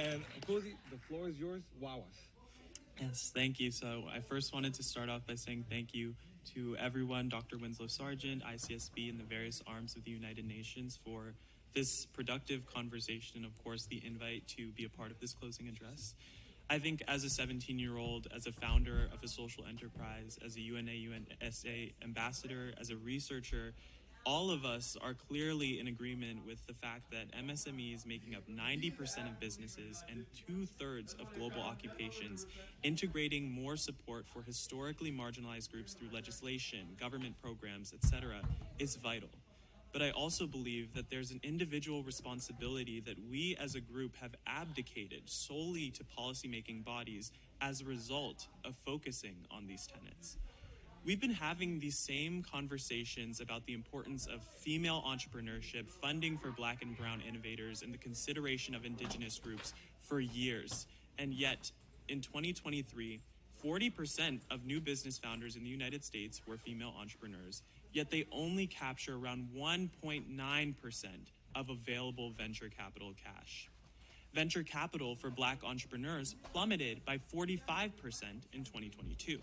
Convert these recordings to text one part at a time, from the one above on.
And Cozy, the floor is yours. Wow us. Yes, thank you. So I first wanted to start off by saying thank you to everyone, Dr. Winslow Sargent, ICSB, and the various arms of the United Nations for this productive conversation and, of course, the invite to be a part of this closing address. I think as a 17-year-old, as a founder of a social enterprise, as a UNA, USA ambassador, as a researcher, all of us are clearly in agreement with the fact that MSMEs, making up 90% of businesses and 2/3 of global occupations, integrating more support for historically marginalized groups through legislation, government programs, etc., is vital. But I also believe that there's an individual responsibility that we as a group have abdicated solely to policymaking bodies as a result of focusing on these tenets. We've been having these same conversations about the importance of female entrepreneurship, funding for Black and Brown innovators, and the consideration of Indigenous groups for years. And yet, in 2023, 40% of new business founders in the United States were female entrepreneurs, yet they only capture around 1.9% of available venture capital cash. Venture capital for Black entrepreneurs plummeted by 45% in 2022.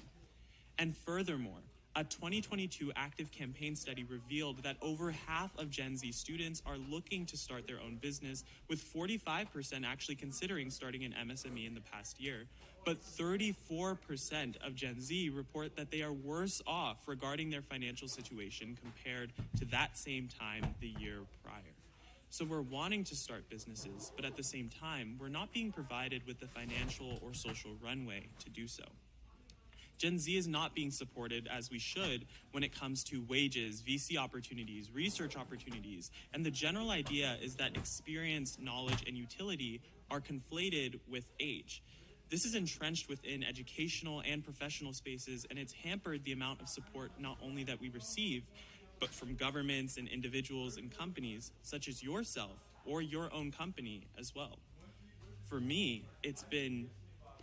And furthermore, a 2022 active campaign study revealed that over half of Gen Z students are looking to start their own business, with 45% actually considering starting an MSME in the past year. But 34% of Gen Z report that they are worse off regarding their financial situation compared to that same time the year prior. So we're wanting to start businesses, but at the same time, we're not being provided with the financial or social runway to do so. Gen Z is not being supported as we should when it comes to wages, VC opportunities, research opportunities, and the general idea is that experience, knowledge, and utility are conflated with age. This is entrenched within educational and professional spaces, and it's hampered the amount of support not only that we receive, but from governments and individuals and companies such as yourself or your own company as well. For me, it's been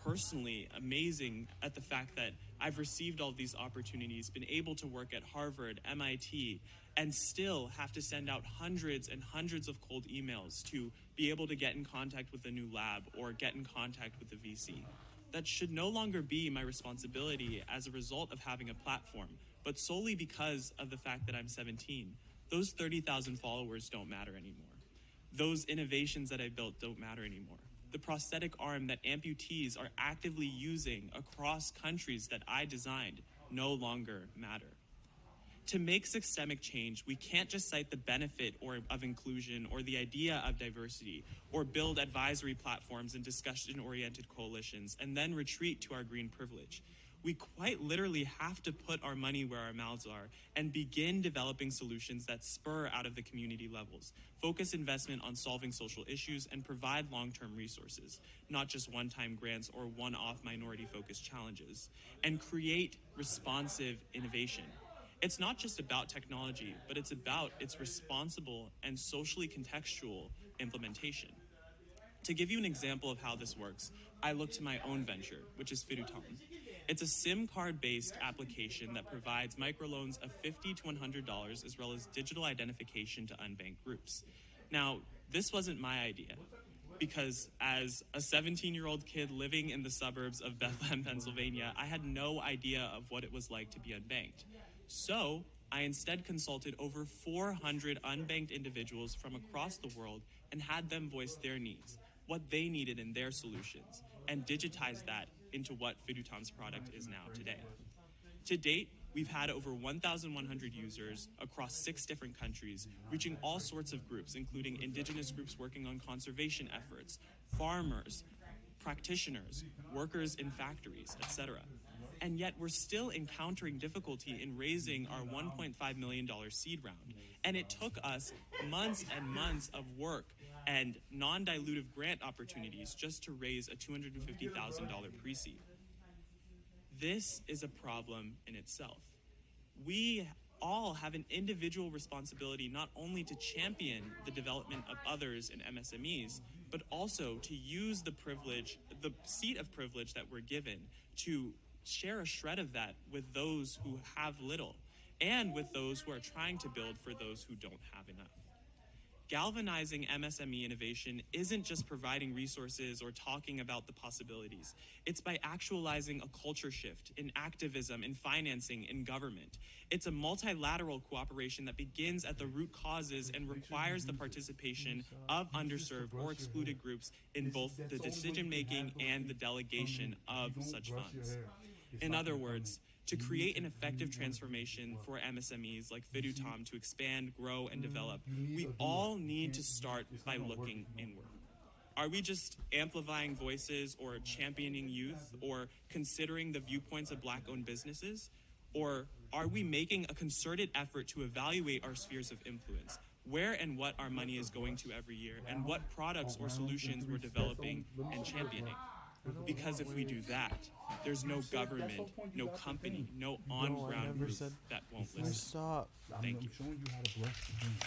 personally amazing at the fact that I've received all these opportunities, been able to work at Harvard, MIT, and still have to send out hundreds and hundreds of cold emails to be able to get in contact with a new lab or get in contact with a VC. That should no longer be my responsibility as a result of having a platform, but solely because of the fact that I'm 17. Those 30,000 followers don't matter anymore. Those innovations that I built don't matter anymore. The prosthetic arm that amputees are actively using across countries that I designed no longer matter. To make systemic change, we can't just cite the benefit of inclusion or the idea of diversity or build advisory platforms and discussion-oriented coalitions and then retreat to our green privilege. We quite literally have to put our money where our mouths are and begin developing solutions that spur out of the community levels, focus investment on solving social issues, and provide long-term resources, not just one-time grants or one-off minority-focused challenges, and create responsive innovation. It's not just about technology, but it's about its responsible and socially contextual implementation. To give you an example of how this works, I look to my own venture, which is Fidutam. It's a SIM card-based application that provides microloans of $50 to $100 as well as digital identification to unbanked groups. Now, this wasn't my idea because as a 17-year-old kid living in the suburbs of Bethlehem, Pennsylvania, I had no idea of what it was like to be unbanked. So I instead consulted over 400 unbanked individuals from across the world and had them voice their needs, what they needed in their solutions, and digitized that into what Fidutam's product is now today. To date, we've had over 1,100 users across 6 different countries, reaching all sorts of groups, including Indigenous groups working on conservation efforts, farmers, practitioners, workers in factories, etc. And yet we're still encountering difficulty in raising our $1.5 million seed round. And it took us months and months of work and non-dilutive grant opportunities just to raise a $250,000 pre-seed. This is a problem in itself. We all have an individual responsibility not only to champion the development of others in MSMEs, but also to use the privilege, the seat of privilege that we're given to share a shred of that with those who have little and with those who are trying to build for those who don't have enough. Galvanizing MSME innovation isn't just providing resources or talking about the possibilities. It's by actualizing a culture shift in activism, in financing, in government. It's a multilateral cooperation that begins at the root causes and requires the participation of underserved or excluded groups in both the decision-making and the delegation of such funds. In other words, to create an effective transformation for MSMEs like Fidutam to expand, grow, and develop, we all need to start by looking inward. Are we just amplifying voices or championing youth or considering the viewpoints of Black-owned businesses? Or are we making a concerted effort to evaluate our spheres of influence, where and what our money is going to every year, and what products or solutions we're developing and championing? Because if we do that, there's no government, no company, no on-ground group that won't listen. Stop. Thank you. I'm showing you how to bless the game.